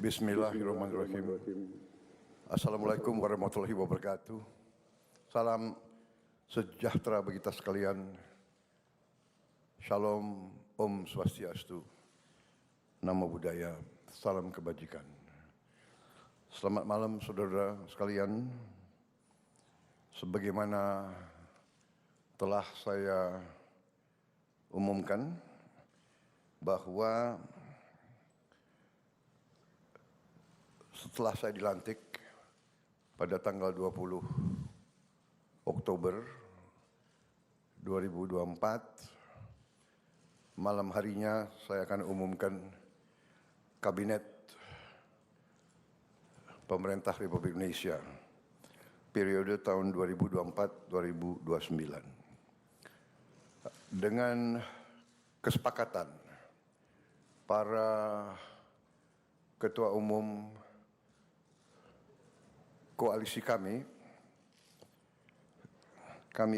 Bismillahirrahmanirrahim. Assalamualaikum warahmatullahi wabarakatuh. Salam sejahtera bagi kita sekalian. Shalom, Om Swastiastu, Namo Buddhaya, salam kebajikan. Selamat malam saudara sekalian. Sebagaimana telah saya umumkan bahwa setelah saya dilantik pada tanggal 20 Oktober 2024, malam harinya saya akan umumkan Kabinet Pemerintah Republik Indonesia periode tahun 2024-2029 dengan kesepakatan para ketua umum koalisi kami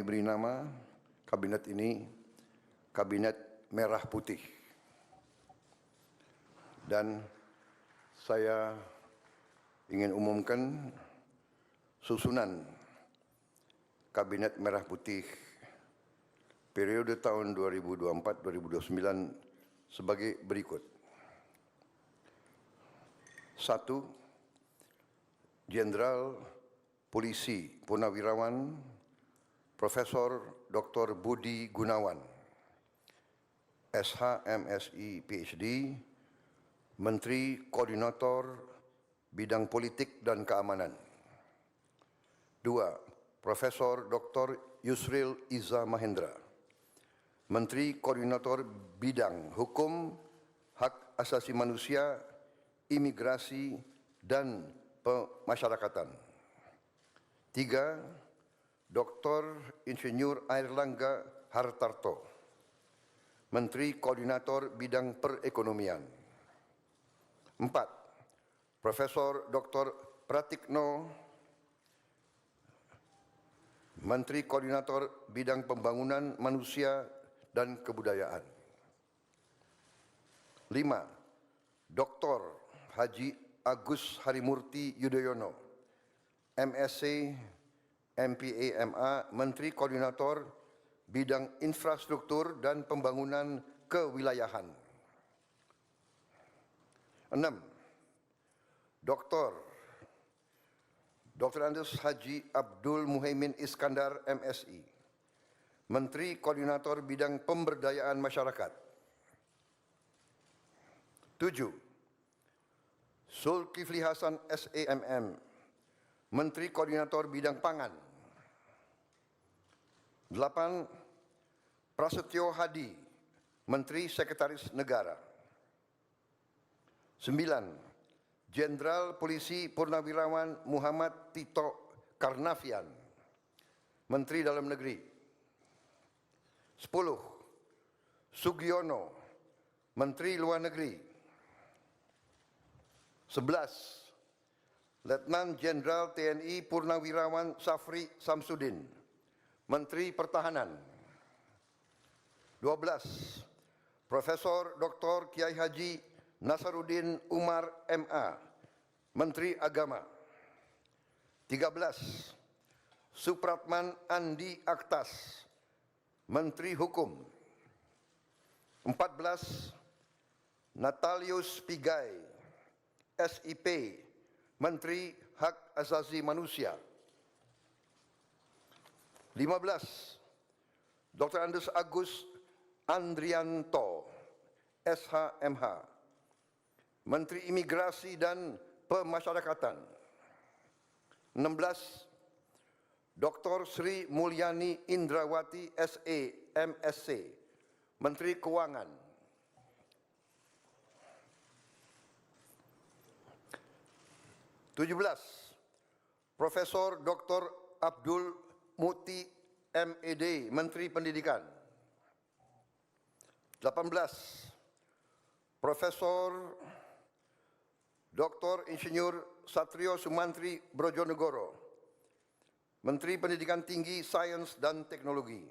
beri nama kabinet ini Kabinet Merah Putih. Dan saya ingin umumkan susunan Kabinet Merah Putih periode tahun 2024-2029 sebagai berikut. 1. Jenderal Polisi Purnawirawan Profesor Dr. Budi Gunawan, SH, MSI, PhD, Menteri Koordinator Bidang Politik dan Keamanan. 2. Profesor Dr. Yusril Iza Mahendra, Menteri Koordinator Bidang Hukum, Hak Asasi Manusia, Imigrasi, dan Pemasyarakatan. 3. Dr. Insinyur Airlangga Hartarto, Menteri Koordinator Bidang Perekonomian. 4. Profesor Dr. Pratikno, Menteri Koordinator Bidang Pembangunan Manusia dan Kebudayaan. 5. Dr. Haji Agus Harimurti Yudhoyono, MSc, MPA, MA, Menteri Koordinator Bidang Infrastruktur dan Pembangunan Kewilayahan. 6. Dr. Andes Haji Abdul Muhaimin Iskandar, MSI, Menteri Koordinator Bidang Pemberdayaan Masyarakat. 7. Zulkifli Hasan, SEMM, Menteri Koordinator Bidang Pangan. 8. Prasetyo Hadi, Menteri Sekretaris Negara. 9. Jenderal Polisi Purnawirawan Muhammad Tito Karnavian, Menteri Dalam Negeri. 10. Sugiono, Menteri Luar Negeri. 11. Letnan Jenderal TNI Purnawirawan Safri Samsudin, Menteri Pertahanan. 12. Profesor Dr. Kiai Haji Nasaruddin Umar, MA, Menteri Agama. 13. Supratman Andi Aktas, Menteri Hukum. 14. Natalius Pigai, SIP, Menteri Hak Asasi Manusia. 15. Dr. Andes Agus Andrianto, SHMH, Menteri Imigrasi dan Pemasyarakatan. 16. Dr. Sri Mulyani Indrawati, SE, MSc, Menteri Keuangan. 17. Profesor Dr. Abdul Muti, MED, Menteri Pendidikan. 18. Profesor Dr. Insinyur Satrio Sumantri Brojonegoro, Menteri Pendidikan Tinggi, Sains dan Teknologi.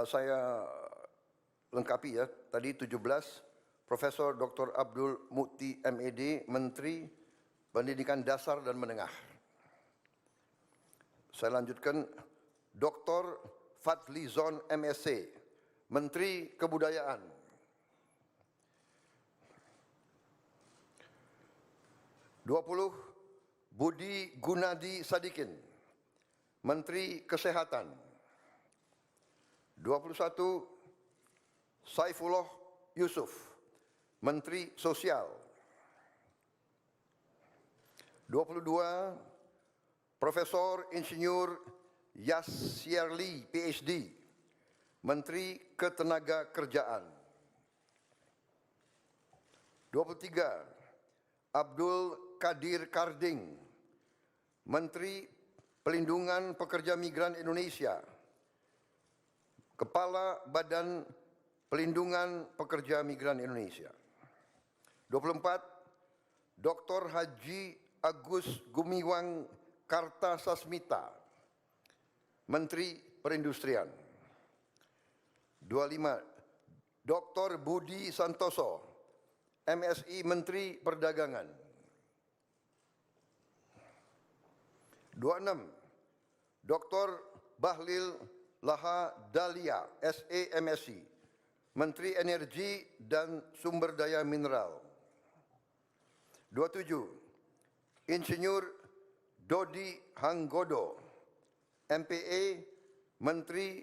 Saya lengkapi ya, tadi 17. Profesor Dr. Abdul Mukti MED, Menteri Pendidikan Dasar dan Menengah. Saya lanjutkan, Dr. Fadlizon MSc, Menteri Kebudayaan. Budi Gunadi Sadikin, Menteri Kesehatan. 21. Saifullah Yusuf, Menteri Sosial. 22. Profesor Insinyur Yasyarli, PhD, Menteri Ketenagakerjaan. 23. Abdul Qadir Karding, Menteri Pelindungan Pekerja Migran Indonesia, Kepala Badan Pelindungan Pekerja Migran Indonesia. 24. Dr. Haji Agus Gumiwang Kartasasmita, Menteri Perindustrian. 25. Dr. Budi Santoso, MSI, Menteri Perdagangan. 26. Dr. Bahlil Lahadalia, SE, MSI, Menteri Energi dan Sumber Daya Mineral. 27. Insinyur Dodi Hanggodo, MPE, Menteri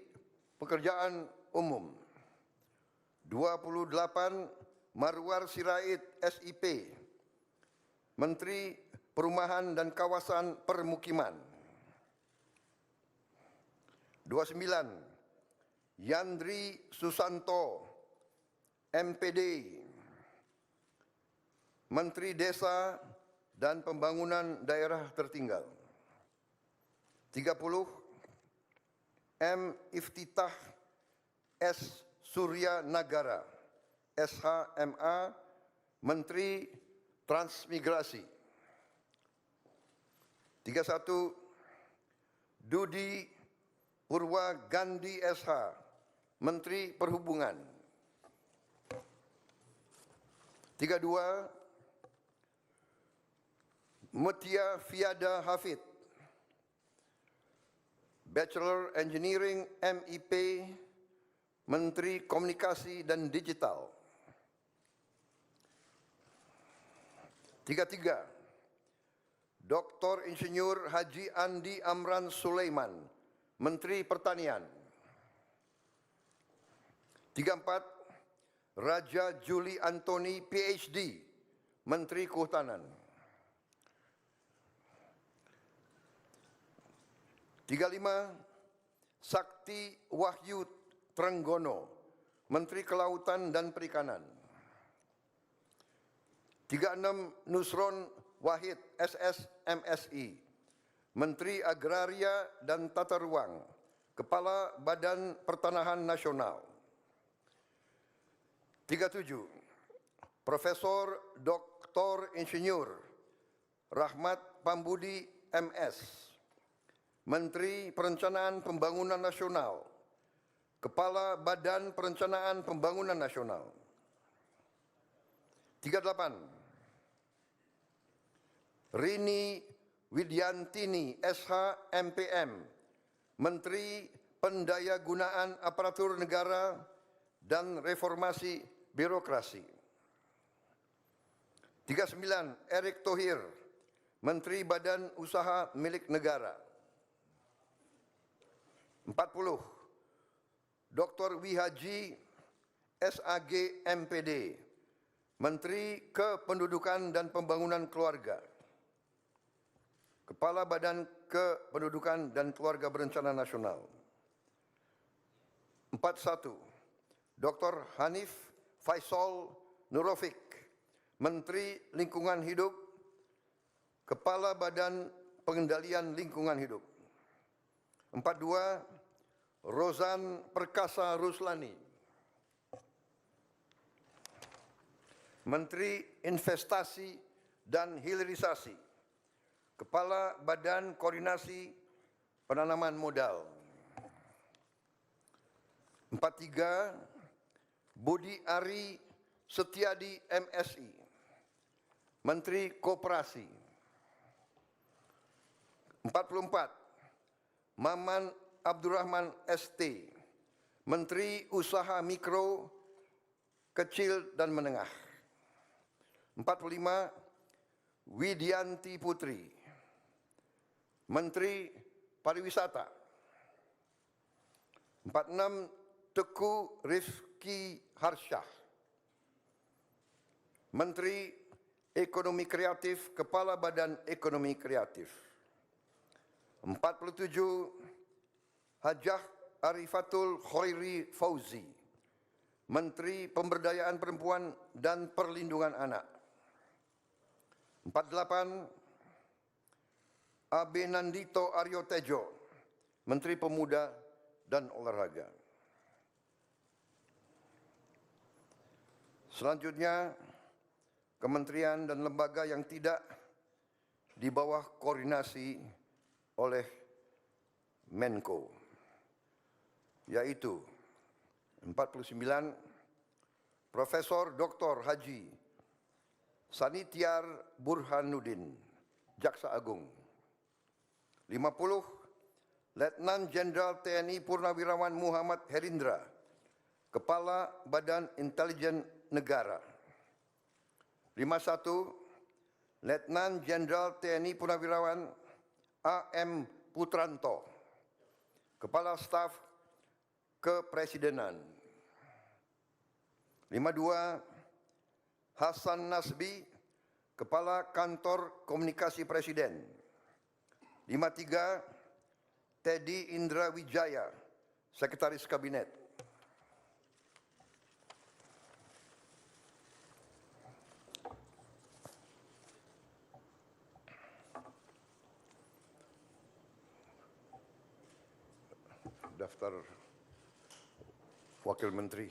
Pekerjaan Umum. 28. Marwar Sirait, SIP, Menteri Perumahan dan Kawasan Permukiman. 29. Yandri Susanto, MPD, Menteri Desa dan Pembangunan Daerah Tertinggal. 30. M. Iftitah S. Surya Nagara, SHMA, Menteri Transmigrasi. 31. Dudi Purwagandhi SH, Menteri Perhubungan. 32. Mutia Fiada Hafid, Bachelor Engineering MIP, Menteri Komunikasi dan Digital. 33. Dr. Insinyur Haji Andi Amran Sulaiman, Menteri Pertanian. 34. Raja Juli Antoni, PhD, Menteri Kehutanan. 35. Sakti Wahyu Trenggono, Menteri Kelautan dan Perikanan. 36. Nusron Wahid, SS, MSI, Menteri Agraria dan Tata Ruang, Kepala Badan Pertanahan Nasional. 37. Profesor Dr. Insinyur Rahmat Pambudi, MS, Menteri Perencanaan Pembangunan Nasional, Kepala Badan Perencanaan Pembangunan Nasional. 38. Rini Widyantini, SH, MPM, Menteri Pendayagunaan Aparatur Negara dan Reformasi Birokrasi. 39. Erick Thohir, Menteri Badan Usaha Milik Negara. 40. Dr. Wihaji SAG, MPD, Menteri Kependudukan dan Pembangunan Keluarga, Kepala Badan Kependudukan dan Keluarga Berencana Nasional. 41. Dr. Hanif Faisal Nurofik, Menteri Lingkungan Hidup, Kepala Badan Pengendalian Lingkungan Hidup. 42. Rozan Perkasa Ruslani, Menteri Investasi dan Hilirisasi, Kepala Badan Koordinasi Penanaman Modal. 43. Budi Ari Setiadi MSI, Menteri Koperasi. 44, Maman Abdurrahman ST, Menteri Usaha Mikro, Kecil dan Menengah. 45, Widianti Putri, Menteri Pariwisata. 46, Teguh Rifki Harsyah, Menteri Ekonomi Kreatif, Kepala Badan Ekonomi Kreatif. 47, Hajah Arifatul Khairi Fauzi, Menteri Pemberdayaan Perempuan dan Perlindungan Anak. 48, Abenandito Aryo Tejo, Menteri Pemuda dan Olahraga. Selanjutnya, kementerian dan lembaga yang tidak di bawah koordinasi oleh Menko, yaitu 49, Profesor Dr. Haji Sanitiar Burhanuddin, Jaksa Agung. 50, Letnan Jenderal TNI Purnawirawan Muhammad Herindra, Kepala Badan Intelijen Negara. 51, Letnan Jenderal TNI Purnawirawan A.M. Putranto, Kepala Staf Kepresidenan. 52, Hasan Nasbi, Kepala Kantor Komunikasi Presiden. 53, Teddy Indra Wijaya, Sekretaris Kabinet. Daftar Wakil Menteri.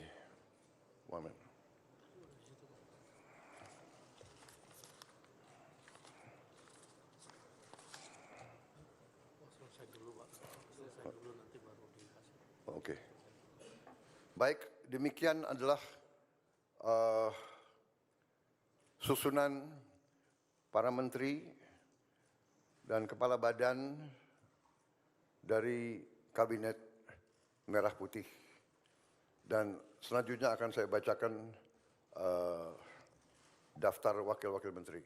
Wamen. Oke. Baik, demikian adalah susunan para menteri dan kepala badan dari Kabinet Merah Putih. Dan selanjutnya akan saya bacakan daftar wakil-wakil menteri.